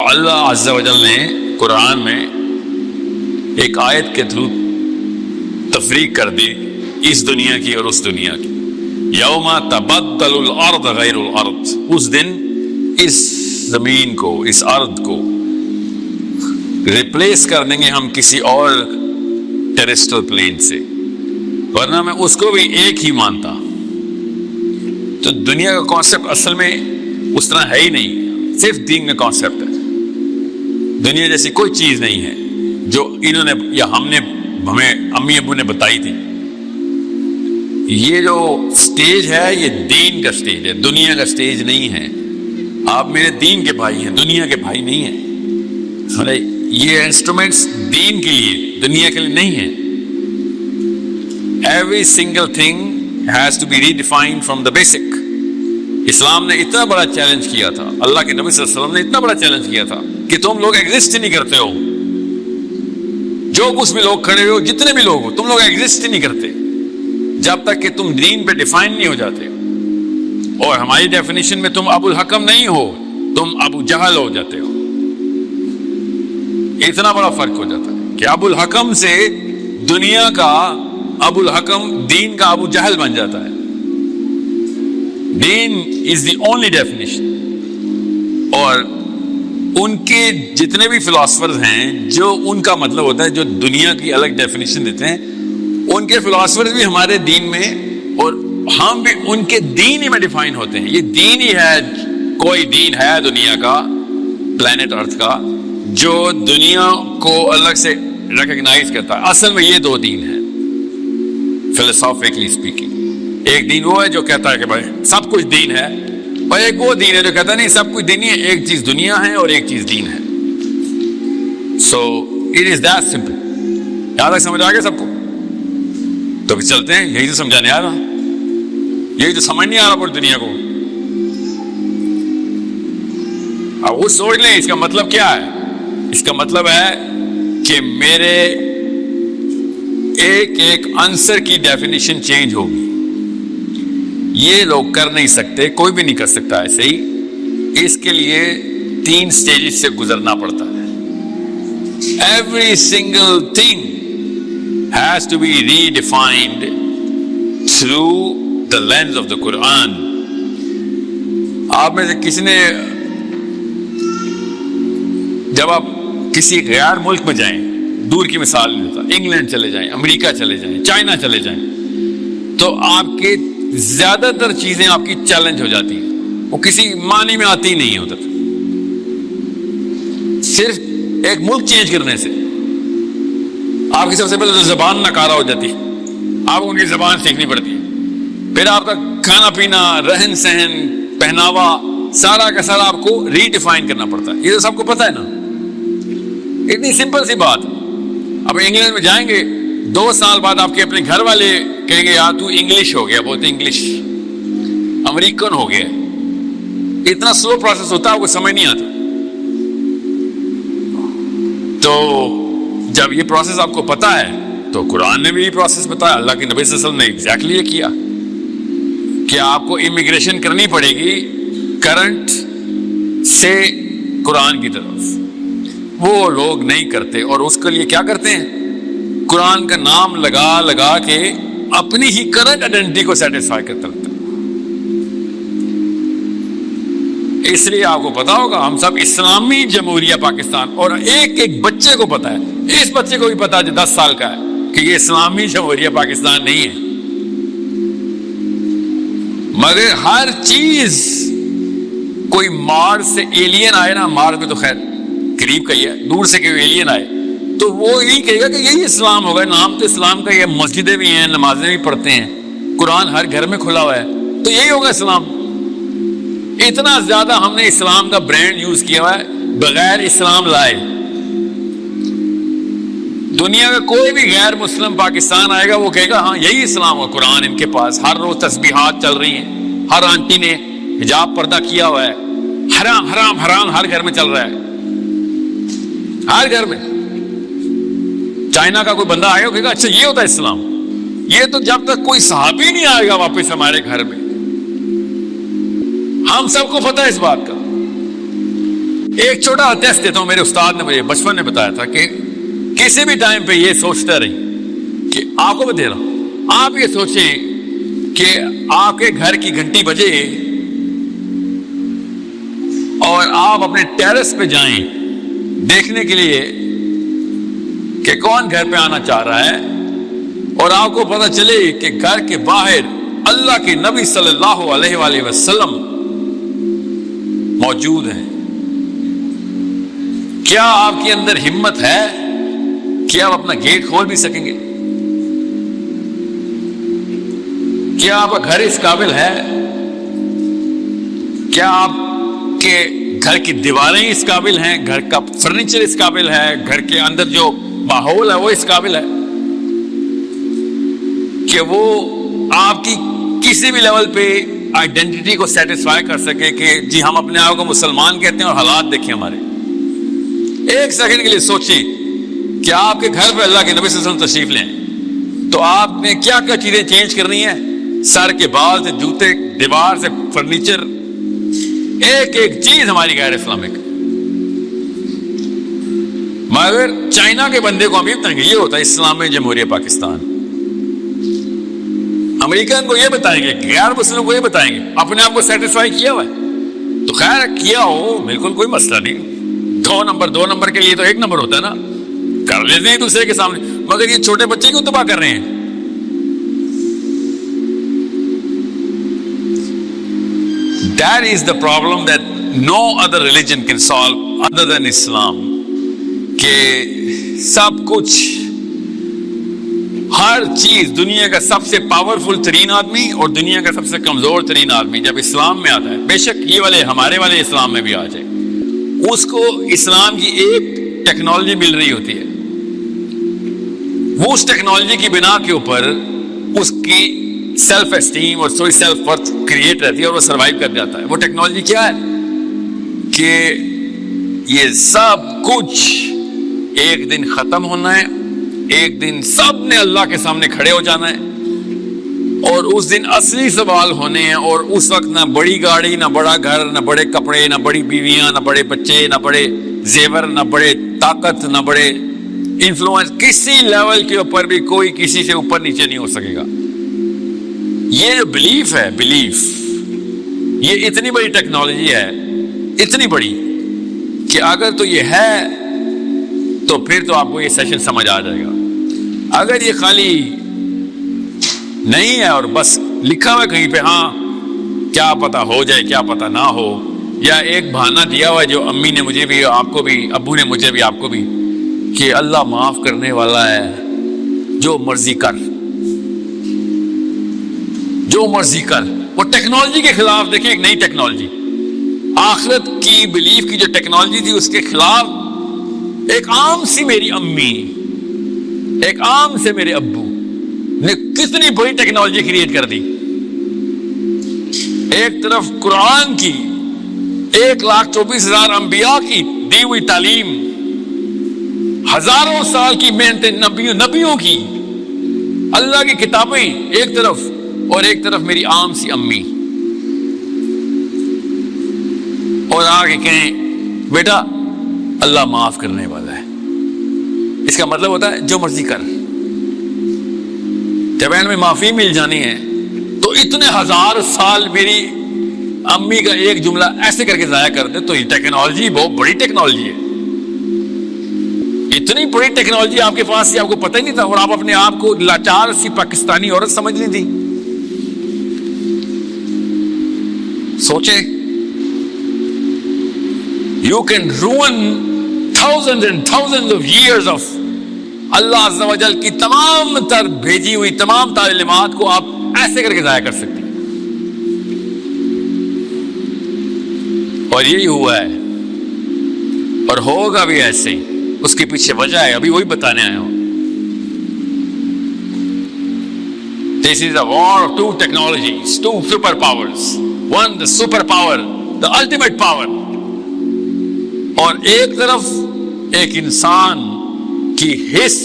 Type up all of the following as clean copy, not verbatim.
اللہ عز و جل نے قرآن میں ایک آیت کے تھرو تفریق کر دی اس دنیا کی اور اس دنیا کی. یوم تبدل الارض غیر الارض، اس دن اس زمین کو، اس ارض کو ریپلیس کر دیں گے ہم کسی اور ٹیریسٹرل پلین سے، ورنہ میں اس کو بھی ایک ہی مانتا. تو دنیا کا کانسیپٹ اصل میں اس طرح ہے ہی نہیں، صرف دین کا کانسیپٹ ہے. دنیا جیسی کوئی چیز نہیں ہے جو انہوں نے یا ہم نے ہمیں امی ابو نے بتائی تھی. یہ جو سٹیج ہے یہ دین کا سٹیج ہے، دنیا کا سٹیج نہیں ہے. آپ میرے دین کے بھائی ہیں، دنیا کے بھائی نہیں ہیں. یہ انسٹرومنٹس دین کے لیے، دنیا کے لیے نہیں ہیں. Every single thing has to be redefined from the basic. اسلام نے اتنا بڑا چیلنج کیا تھا، اللہ کے نبی صلی اللہ علیہ وسلم نے اتنا بڑا چیلنج کیا تھا کہ تم لوگ ایگزسٹ ہی نہیں کرتے ہو. جو کچھ بھی لوگ کھڑے ہو، جتنے بھی لوگ ہو، تم لوگ ایگزسٹ ہی نہیں کرتے جب تک کہ تم دین پہ ڈیفائن نہیں ہو جاتے. اور ہماری ڈیفینیشن میں تم ابو الحکم نہیں ہو، تم ابو جہل ہو جاتے ہو. اتنا بڑا فرق ہو جاتا ہے کہ ابو الحکم سے دنیا کا ابو الحکم دین کا ابو جہل بن جاتا ہے. دین از دی اونلی ڈیفینیشن. اور ان کے جتنے بھی فلاسفرز ہیں جو ان کا مطلب ہوتا ہے جو دنیا کی الگ ڈیفینیشن دیتے ہیں، ان کے فلاسفرز بھی ہمارے دین میں اور ہم بھی ان کے دین ہی میں ڈیفائن ہوتے ہیں. یہ دین ہی ہے، کوئی دین ہے دنیا کا، پلانٹ ارتھ کا، جو دنیا کو الگ سے ریکگنائز کرتا ہے. اصل میں یہ دو دین ہیں فلسافیکلی اسپیکنگ. ایک دین وہ ہے جو کہتا ہے کہ بھائی سب کچھ دین ہے، اور ایک وہ دین ہے جو کہتا ہے نہیں سب کچھ دین ہی ہے، ایک چیز دنیا ہے اور ایک چیز دین ہے. So it is that simple. یہاں تک سمجھ آ گیا سب کو؟ تو پھر چلتے ہیں. یہی تو سمجھانے آ رہا، یہی تو سمجھ نہیں آ رہا پوری دنیا کو. اب وہ سوچ لیں اس کا مطلب کیا ہے. اس کا مطلب ہے کہ میرے ایک ایک آنسر کی ڈیفینیشن چینج ہوگی. یہ لوگ کر نہیں سکتے، کوئی بھی نہیں کر سکتا ایسے ہی. اس کے لیے 3 سٹیجز سے گزرنا پڑتا ہے. Every single thing has to be redefined through the lens of the Quran. آپ میں سے کسی نے جب آپ کسی غیر ملک میں جائیں، دور کی مثال نہیں دیتا، انگلینڈ چلے جائیں، امریکہ چلے جائیں، چائنا چلے جائیں، تو آپ کے زیادہ تر چیزیں آپ کی چیلنج ہو جاتی ہیں. وہ کسی معنی میں آتی نہیں ہے ادھر. صرف ایک ملک چینج کرنے سے آپ کی سب سے پہلے تو زبان ناکارہ ہو جاتی ہے، آپ کو ان کی زبان سیکھنی پڑتی ہے. پھر آپ کا کھانا پینا، رہن سہن، پہناوا، سارا کا سارا آپ کو ری ڈیفائن کرنا پڑتا ہے. یہ تو سب کو پتہ ہے نا، اتنی سمپل سی بات. اب انگلینڈ میں جائیں گے، 2 سال بعد آپ کے اپنے گھر والے کہیں گے یار تو انگلش ہو گیا، بہت انگلش، امریکن ہو گیا. اتنا سلو پروسیس ہوتا ہے، آپ کو سمجھ نہیں آتا. تو جب یہ پروسیس آپ کو پتا ہے تو قرآن نے بھی یہ پروسیس بتایا، اللہ کے نبی صلی اللہ علیہ وسلم نے ایگزیکٹلی یہ کیا کہ آپ کو امیگریشن کرنی پڑے گی کرنٹ سے قرآن کی طرف. وہ لوگ نہیں کرتے، اور اس کے لیے کیا کرتے ہیں؟ قرآن کا نام لگا لگا کے اپنی ہی کرنٹ آئیڈینٹی کو سیٹسفائی کرتے رہتے ہیں. اس لیے آپ کو پتا ہوگا ہم سب اسلامی جمہوریہ پاکستان، اور ایک ایک بچے کو پتا ہے، اس بچے کو بھی پتا ہے جو 10 سال کا ہے کہ یہ اسلامی جمہوریہ پاکستان نہیں ہے. مگر ہر چیز کوئی مارس سے ایلین آئے نا، مارس میں تو خیر قریب کا ہی ہے، دور سے کوئی ایلین آئے تو وہ یہی کہے گا کہ یہی اسلام ہوگا. نام تو اسلام کا، یہ مسجدیں بھی ہیں، نمازیں بھی پڑھتے ہیں، قرآن ہر گھر میں کھلا ہوا ہے، تو یہی ہوگا اسلام. اتنا زیادہ ہم نے اسلام کا برانڈ یوز کیا ہوا ہے بغیر اسلام لائے. دنیا کا کوئی بھی غیر مسلم پاکستان آئے گا وہ کہے گا ہاں یہی اسلام ہوگا. قرآن ان کے پاس، ہر روز تسبیحات چل رہی ہیں، ہر آنٹی نے حجاب پردہ کیا ہوا ہے، حرام حرام حرام ہر گھر میں چل رہا ہے، ہر گھر میں. چائنا کا کوئی بندہ آئے گا کہے گا اچھا یہ ہوتا ہے اسلام. یہ تو جب تک کوئی صحابی نہیں آئے گا واپس ہمارے گھر میں. ہم سب کو پتہ ہے اس بات کا. ایک چھوٹا ٹیسٹ دیتا ہوں. میرے استاد نے مجھے بچپن میں بتایا تھا کہ کسی بھی ٹائم پہ یہ سوچتا رہے کہ آپ کو میں دے رہا ہوں, آپ یہ سوچیں کہ آپ کے گھر کی گھنٹی بجے اور آپ اپنے ٹیرس پہ جائیں دیکھنے کے لیے کہ کون گھر پہ آنا چاہ رہا ہے, اور آپ کو پتہ چلے کہ گھر کے باہر اللہ کے نبی صلی اللہ علیہ وآلہ وسلم موجود ہیں. کیا آپ کے اندر ہمت ہے کہ آپ اپنا گیٹ کھول بھی سکیں گے؟ کیا آپ کا گھر اس قابل ہے؟ کیا آپ کے گھر کی دیواریں اس قابل ہیں, گھر کا فرنیچر اس قابل ہے, گھر کے اندر جو ماحول ہے وہ اس قابل ہے کہ وہ آپ کی کسی بھی لیول پہ آئیڈینٹی کو سیٹسفائی کر سکے کہ جی ہم اپنے آپ کو مسلمان کہتے ہیں اور حالات دیکھیں ہمارے؟ ایک سیکنڈ کے لیے سوچیں کہ آپ کے گھر پہ اللہ کے نبی صلی اللہ علیہ وسلم تشریف لیں تو آپ نے کیا کیا چیزیں چینج کرنی ہیں, سر کے بال سے جوتے, دیوار سے فرنیچر, ایک ایک چیز ہماری غیر اسلامک. مگر چائنا کے بندے کو ہم یہ بتائیں گے یہ ہوتا ہے اسلامی جمہوریہ پاکستان, امریکن کو یہ بتائیں گے, غیر مسلم کو یہ بتائیں گے, اپنے آپ کو سیٹسفائی کیا ہوا ہے تو خیر کیا ہو, بالکل کوئی مسئلہ نہیں. دو نمبر کے لیے تو ایک نمبر ہوتا ہے نا, کر لیتے ہیں دوسرے کے سامنے. مگر یہ چھوٹے بچے کیوں تباہ کر رہے ہیں؟ That is the problem that no other religion can solve other than Islam. کہ سب کچھ, ہر چیز, دنیا کا سب سے پاورفل ترین آدمی اور دنیا کا سب سے کمزور ترین آدمی جب اسلام میں آتا ہے, بے شک یہ والے ہمارے والے اسلام میں بھی آ جائے, اس کو اسلام کی ایک ٹیکنالوجی مل رہی ہوتی ہے, وہ اس ٹیکنالوجی کی بنا کے اوپر اس کی سیلف اسٹیم اور سوئی سیلف ورتھ کریٹ رہتی ہے اور وہ سروائیو کر جاتا ہے. وہ ٹیکنالوجی کیا ہے کہ یہ سب کچھ ایک دن ختم ہونا ہے, ایک دن سب نے اللہ کے سامنے کھڑے ہو جانا ہے اور اس دن اصلی سوال ہونے ہیں, اور اس وقت نہ بڑی گاڑی, نہ بڑا گھر, نہ بڑے کپڑے, نہ بڑی بیویاں, نہ بڑے بچے, نہ بڑے زیور, نہ بڑے طاقت, نہ بڑے انفلوئنس, کسی لیول کے اوپر بھی کوئی کسی سے اوپر نیچے نہیں ہو سکے گا. یہ جو بلیف ہے, بلیف, یہ اتنی بڑی ٹیکنالوجی ہے, اتنی بڑی کہ اگر تو یہ ہے تو پھر تو آپ کو یہ سیشن سمجھ آ جائے گا. اگر یہ خالی نہیں ہے اور بس لکھا ہوا کہیں پہ ہاں کیا پتا ہو جائے کیا پتا نہ ہو, یا ایک بہانہ دیا ہوا ہے جو امی نے مجھے بھی, آپ کو بھی, ابو نے مجھے بھی, آپ کو بھی, کہ اللہ معاف کرنے والا ہے, جو مرضی کر, جو مرضی کر. وہ ٹیکنالوجی کے خلاف دیکھیں, ایک نئی ٹیکنالوجی, آخرت کی بلیف کی جو ٹیکنالوجی تھی اس کے خلاف ایک عام سی میری امی, ایک عام سے میرے ابو نے کتنی بڑی ٹیکنالوجی کریٹ کر دی. ایک طرف قرآن کی 1,24,000 انبیاء کی دی ہوئی تعلیم, ہزاروں سال کی محنتیں نبیوں کی, اللہ کی کتابیں ایک طرف, اور ایک طرف میری عام سی امی, اور آگے کہیں بیٹا اللہ معاف کرنے والا ہے. اس کا مطلب ہوتا ہے جو مرضی کر. جب میں معافی مل جانی ہے تو اتنے ہزار سال میری امی کا ایک جملہ ایسے کر کے ضائع کر دے, تو یہ ٹیکنالوجی بہت بڑی ٹیکنالوجی ہے. اتنی بڑی ٹیکنالوجی آپ کے پاس تھی, آپ کو پتہ ہی نہیں تھا, اور آپ اپنے آپ کو لاچار سی پاکستانی عورت سمجھ لی تھی. سوچیں, you can ruin thousands and thousands of years of اللہ عز و جل کی تمام تر بھیجی ہوئی تمام تعلیمات کو آپ ایسے کر کے ضائع کر سکتے ہیں. اور یہی ہوا ہے اور ہوگا بھی ایسے ہی. اس کے پیچھے وجہ ہے, ابھی وہی بتانے آیا ہوں. This is a war of two technologies, two superpowers. One, the superpower, the ultimate power. اور ایک طرف ایک انسان کی حس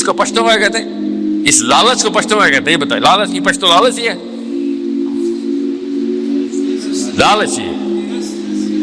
کو پشتو میں کہتے ہیں, اس لالچ کو پشتو میں کہتے ہیں. یہ بتائیں, لالچ کی پشتو لالچ ہی ہے, لالچ ہی ہے.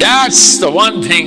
That's the one thing